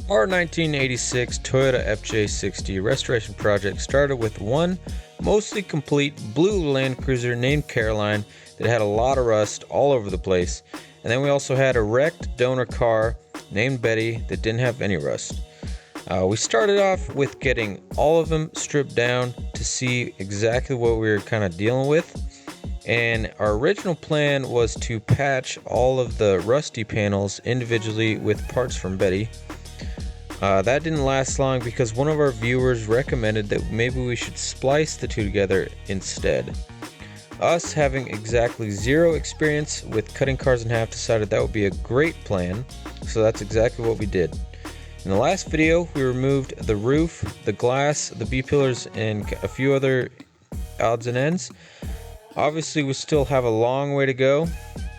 Our 1986 Toyota FJ60 restoration project started with one mostly complete blue Land Cruiser named Caroline that had a lot of rust all over the place, and then we also had a wrecked donor car named Betty that didn't have any rust. We started off with getting all of them stripped down to see exactly what we were kind of dealing with, and our original plan was to patch all of the rusty panels individually with parts from Betty. That didn't last long because one of our viewers recommended that maybe we should splice the two together instead. Us, having exactly zero experience with cutting cars in half, decided that would be a great plan, so that's exactly what we did. In the last video, we removed the roof, the glass, the B-pillars, and a few other odds and ends. Obviously, we still have a long way to go,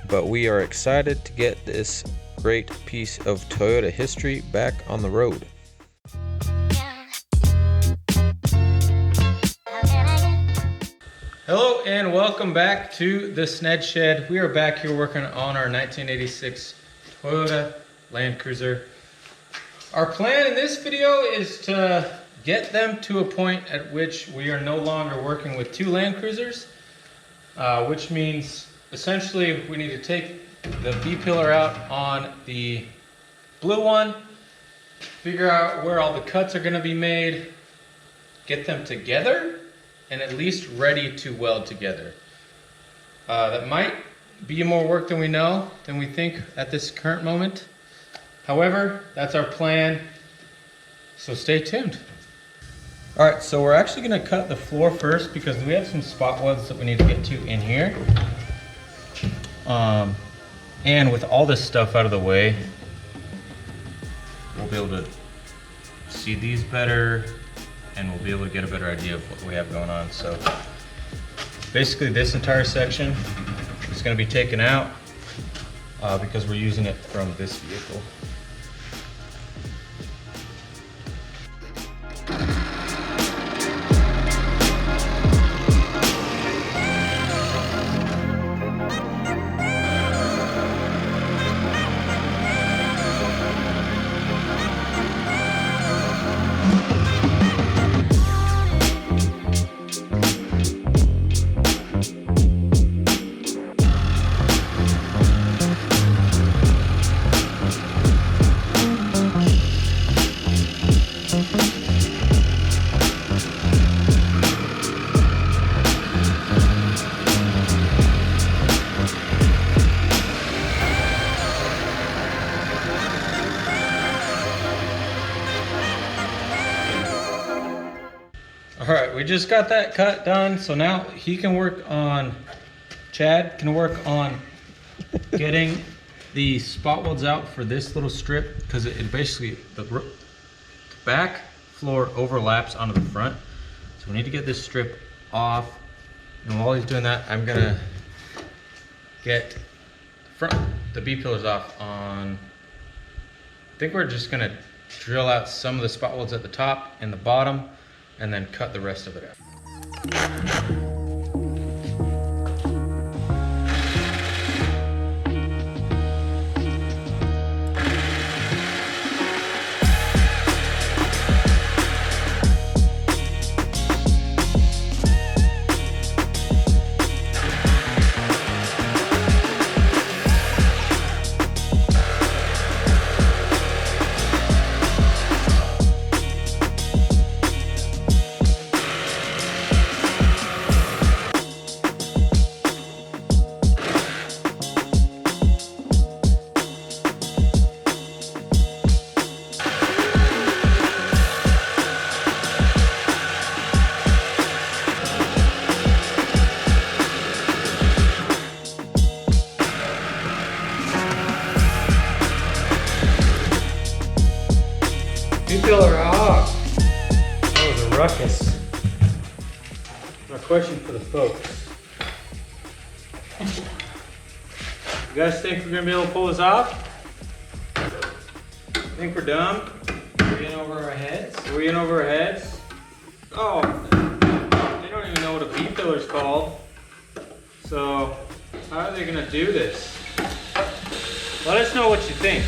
but we are excited to get this great piece of Toyota history back on the road. Hello and welcome back to the Sned Shed. We are back here working on our 1986 Toyota Land Cruiser. Our plan in this video is to get them to a point at which we are no longer working with two Land Cruisers, which means essentially we need to take the B-pillar out on the blue one, figure out where all the cuts are going to be made, get them together, and at least ready to weld together. That might be more work than we think at this current moment. However, that's our plan, so stay tuned. Alright, so we're actually going to cut the floor first because we have some spot welds that we need to get to in here. And with all this stuff out of the way, we'll be able to see these better, and we'll be able to get a better idea of what we have going on. So basically this entire section is going to be taken out because we're using it from this vehicle. Alright, we just got that cut done, so now he can work on, Chad can work on getting the spot welds out for this little strip, because it basically, the back floor overlaps onto the front, so we need to get this strip off. And while he's doing that, I'm gonna get the B-pillars off on, I think we're just gonna drill out some of the spot welds at the top and the bottom, and then cut the rest of it out. B-pillar off. That was a ruckus. My question for the folks. You guys think we're gonna be able to pull this off? Think we're dumb? Are we in over our heads? Are we in over our heads? Oh, they don't even know what a B-pillar is called. So, how are they gonna do this? Let us know what you think.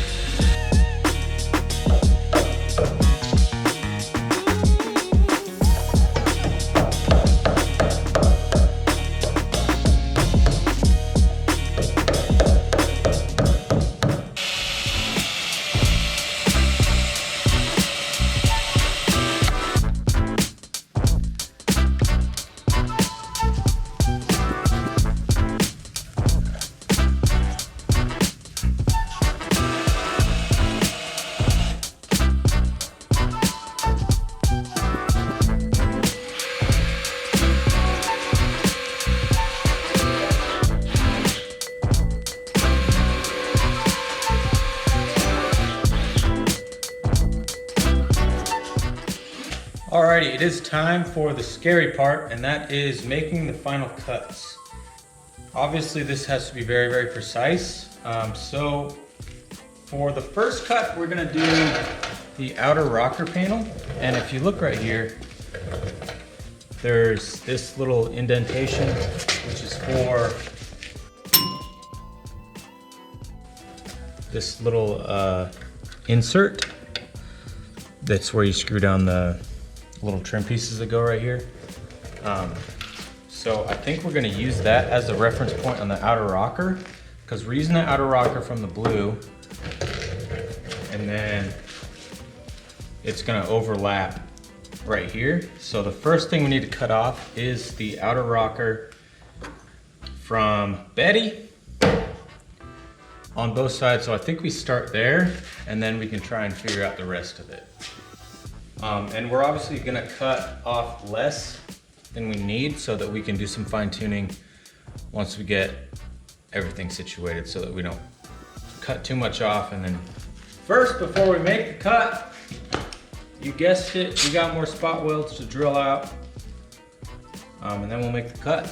Alrighty, it is time for the scary part, and that is making the final cuts. Obviously this has to be very, very precise. So for the first cut, we're gonna do the outer rocker panel. And if you look right here, there's this little indentation, which is for this little insert. That's where you screw down the little trim pieces that go right here. So I think we're gonna use that as the reference point on the outer rocker, because we're using the outer rocker from the blue, and then it's gonna overlap right here. So the first thing we need to cut off is the outer rocker from Betty on both sides. So I think we start there, and then we can try and figure out the rest of it. And we're obviously gonna cut off less than we need so that we can do some fine tuning once we get everything situated, so that we don't cut too much off. And then first, before we make the cut, you guessed it, we got more spot welds to drill out, and then we'll make the cut.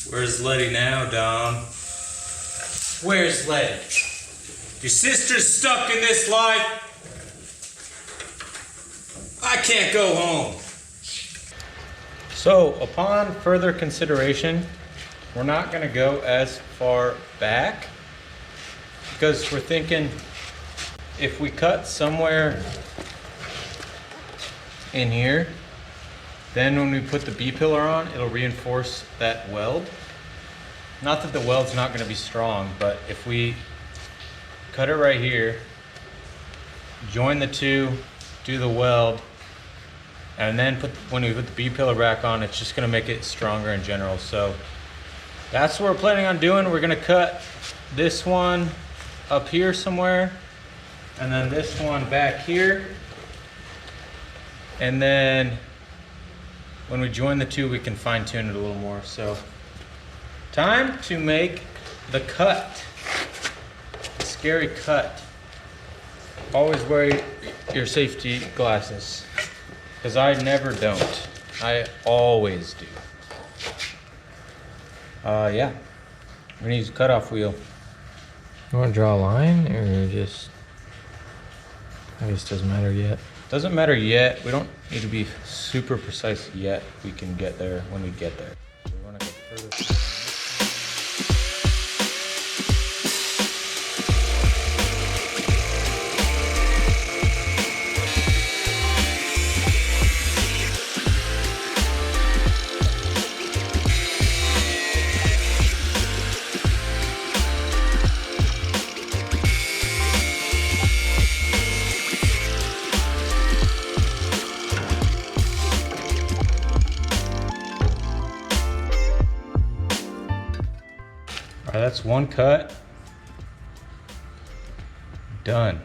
Where's Letty now, Dom? Where's Letty? Your sister's stuck in this life. I can't go home. So, upon further consideration, we're not gonna go as far back, because we're thinking if we cut somewhere in here, then when we put the B-pillar on, it'll reinforce that weld. Not that the weld's not gonna be strong, but if we cut it right here, join the two, do the weld, and then when we put the B-pillar back on, it's just gonna make it stronger in general. So that's what we're planning on doing. We're gonna cut this one up here somewhere, and then this one back here. And then when we join the two, we can fine tune it a little more. So time to make the cut, the scary cut. Always wear your safety glasses, because I never don't. I always do. Yeah, we're gonna use a cutoff wheel. You want to draw a line, or just, I guess it doesn't matter yet. Doesn't matter yet. We don't need to be super precise yet. We can get there when we get there. We want to go further. All right, that's one cut. Done.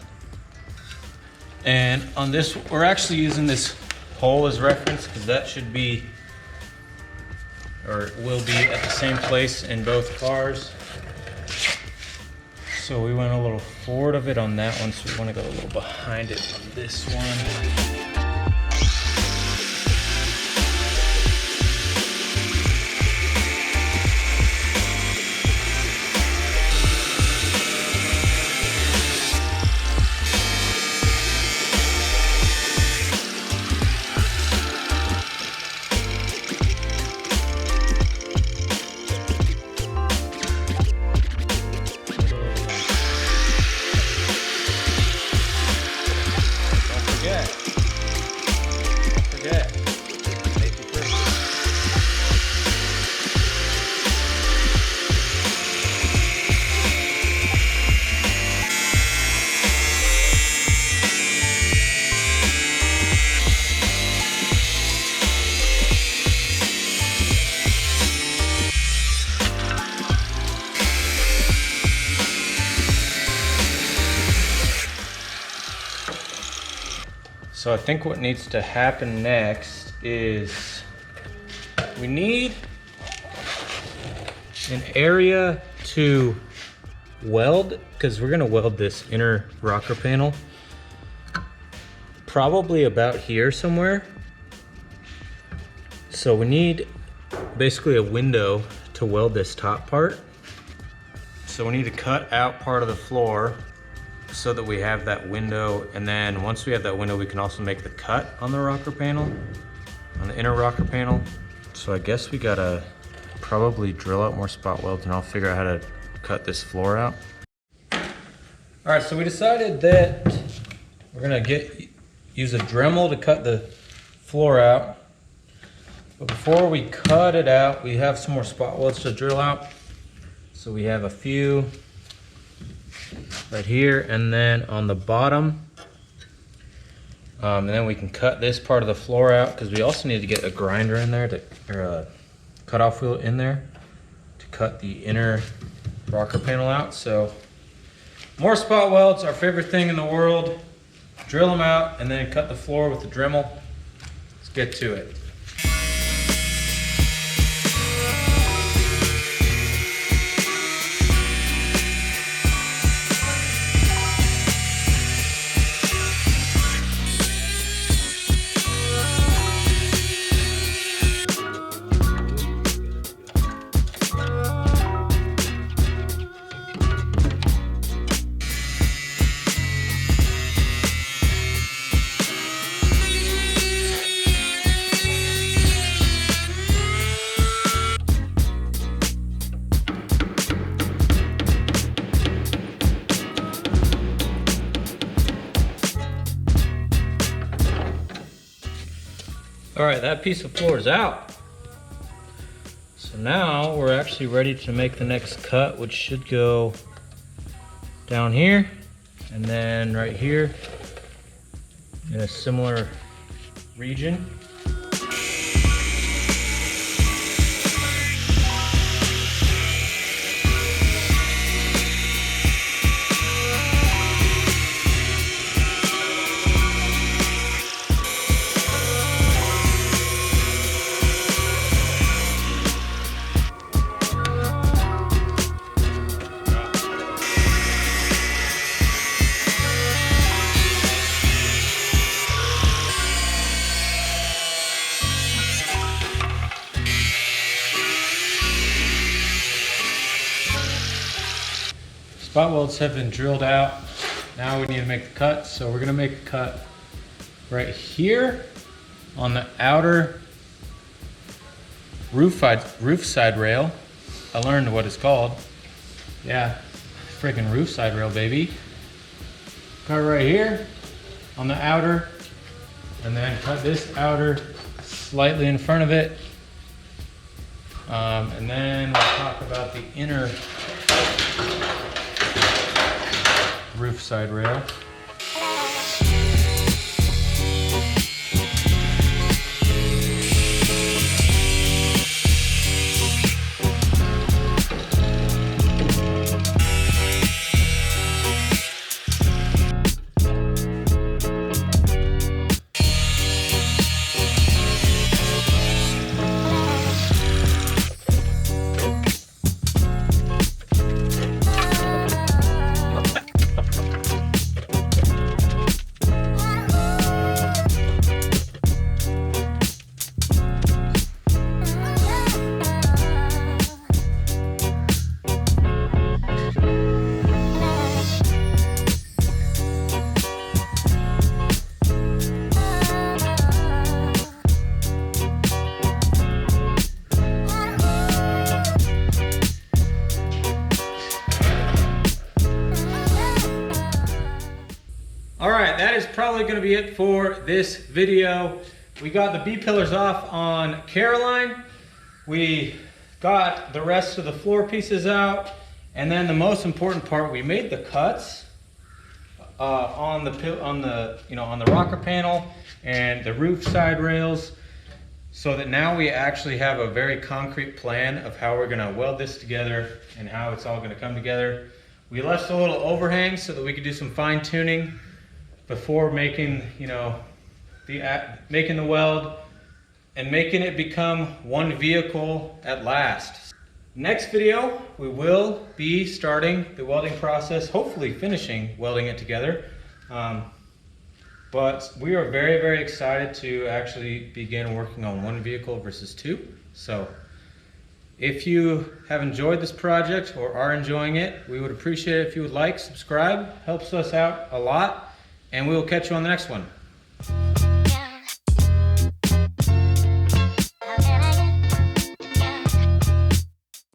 And on this, we're actually using this hole as reference, because that should be, or will be, at the same place in both cars. So we went a little forward of it on that one, so we want to go a little behind it on this one. So I think what needs to happen next is we need an area to weld, because we're gonna weld this inner rocker panel probably about here somewhere. So we need basically a window to weld this top part. So we need to cut out part of the floor so that we have that window, and then once we have that window we can also make the cut on the rocker panel, on the inner rocker panel. So I guess we gotta probably drill out more spot welds, and I'll figure out how to cut this floor out. All right, so we decided that we're gonna use a Dremel to cut the floor out. But before we cut it out, we have some more spot welds to drill out. So we have a few right here, and then on the bottom. And then we can cut this part of the floor out, because we also need to get a grinder in there, or a cutoff wheel in there to cut the inner rocker panel out. So more spot welds, our favorite thing in the world. Drill them out and then cut the floor with the Dremel. Let's get to it. All right, that piece of floor is out. So now we're actually ready to make the next cut, which should go down here and then right here in a similar region. Spot welds have been drilled out. Now we need to make the cut. So we're gonna make a cut right here on the outer roof side rail. I learned what it's called. Yeah, freaking roof side rail, baby. Cut right here on the outer, and then cut this outer slightly in front of it. And then we'll talk about the inner roof side rail. All right, that is probably gonna be it for this video. We got the B-pillars off on Caroline. We got the rest of the floor pieces out. And then the most important part, we made the cuts on the rocker panel and the roof side rails, so that now we actually have a very concrete plan of how we're gonna weld this together and how it's all gonna come together. We left a little overhang so that we could do some fine tuning before making, making the weld and making it become one vehicle at last. Next video, we will be starting the welding process, hopefully finishing welding it together. But we are very, very excited to actually begin working on one vehicle versus two. So if you have enjoyed this project or are enjoying it, we would appreciate it if you would like, subscribe, helps us out a lot, and we will catch you on the next one.